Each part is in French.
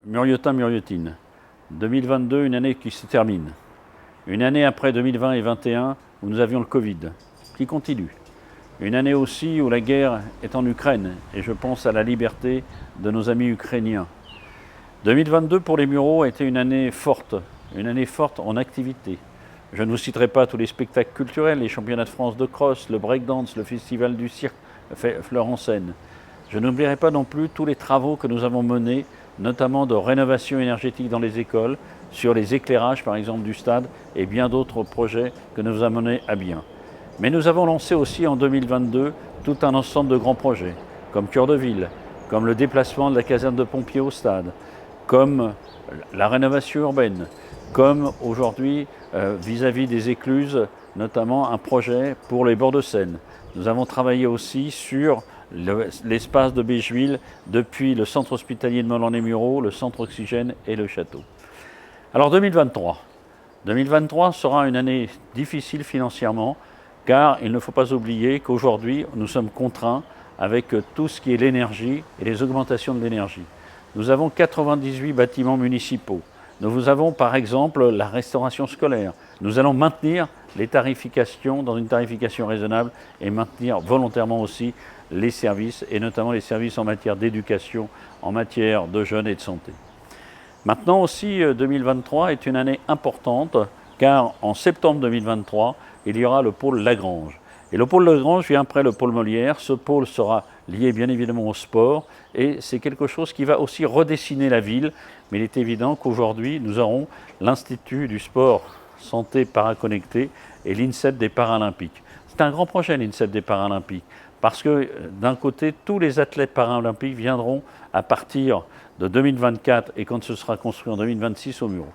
Muriotin, Muriotine. 2022, une année qui se termine. Une année après 2020 et 2021 où nous avions le Covid, qui continue. Une année aussi où la guerre est en Ukraine et je pense à la liberté de nos amis ukrainiens. 2022 pour les Mureaux a été une année forte en activité. Je ne vous citerai pas tous les spectacles culturels, les championnats de France de cross, le breakdance, le festival du cirque Fleur en Seine. Je n'oublierai pas non plus tous les travaux que nous avons menés, notamment de rénovation énergétique dans les écoles, sur les éclairages par exemple du stade et bien d'autres projets que nous avons menés à bien. Mais nous avons lancé aussi en 2022 tout un ensemble de grands projets, comme Cœur de Ville, comme le déplacement de la caserne de pompiers au stade, comme la rénovation urbaine, comme aujourd'hui vis-à-vis des écluses, notamment un projet pour les bords de Seine. Nous avons travaillé aussi sur l'espace de Bégeville depuis le centre hospitalier de Molan-les-Mureaux, le centre Oxygène et le château. Alors 2023 sera une année difficile financièrement car il ne faut pas oublier qu'aujourd'hui nous sommes contraints avec tout ce qui est l'énergie et les augmentations de l'énergie. Nous avons 98 bâtiments municipaux. Nous avons par exemple la restauration scolaire. Nous allons maintenir les tarifications dans une tarification raisonnable et maintenir volontairement aussi les services et notamment les services en matière d'éducation, en matière de jeunes et de santé. Maintenant aussi 2023 est une année importante car en septembre 2023 il y aura le pôle Lagrange. Et le pôle Lagrange vient après le pôle Molière. Ce pôle sera lié bien évidemment au sport et c'est quelque chose qui va aussi redessiner la ville. Mais il est évident qu'aujourd'hui nous aurons l'Institut du sport santé paraconnecté et l'INSEP des Paralympiques. C'est un grand projet l'INSEP des Paralympiques parce que d'un côté tous les athlètes paralympiques viendront à partir de 2024 et quand ce sera construit en 2026 au Mureaux.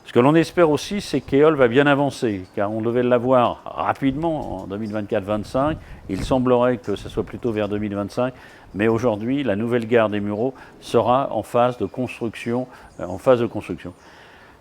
Ce que l'on espère aussi, c'est qu'Éole va bien avancer, car on devait l'avoir rapidement en 2024-25. Il semblerait que ce soit plutôt vers 2025, mais aujourd'hui, la nouvelle gare des Mureaux sera en phase de construction.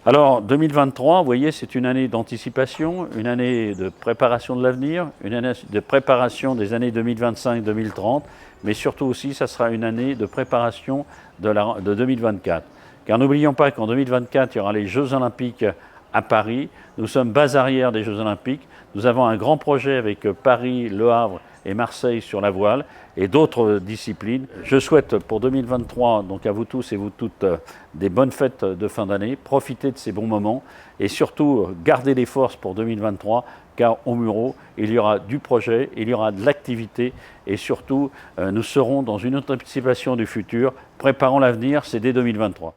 Alors 2023, vous voyez, c'est une année d'anticipation, une année de préparation de l'avenir, une année de préparation des années 2025-2030, mais surtout aussi, ça sera une année de préparation de 2024. Car n'oublions pas qu'en 2024, il y aura les Jeux Olympiques à Paris. Nous sommes base arrière des Jeux Olympiques. Nous avons un grand projet avec Paris, Le Havre et Marseille sur la voile et d'autres disciplines. Je souhaite pour 2023, donc à vous tous et vous toutes, des bonnes fêtes de fin d'année. Profitez de ces bons moments et surtout gardez les forces pour 2023 car au Mureaux, il y aura du projet, il y aura de l'activité et surtout, nous serons dans une anticipation du futur. Préparons l'avenir, c'est dès 2023.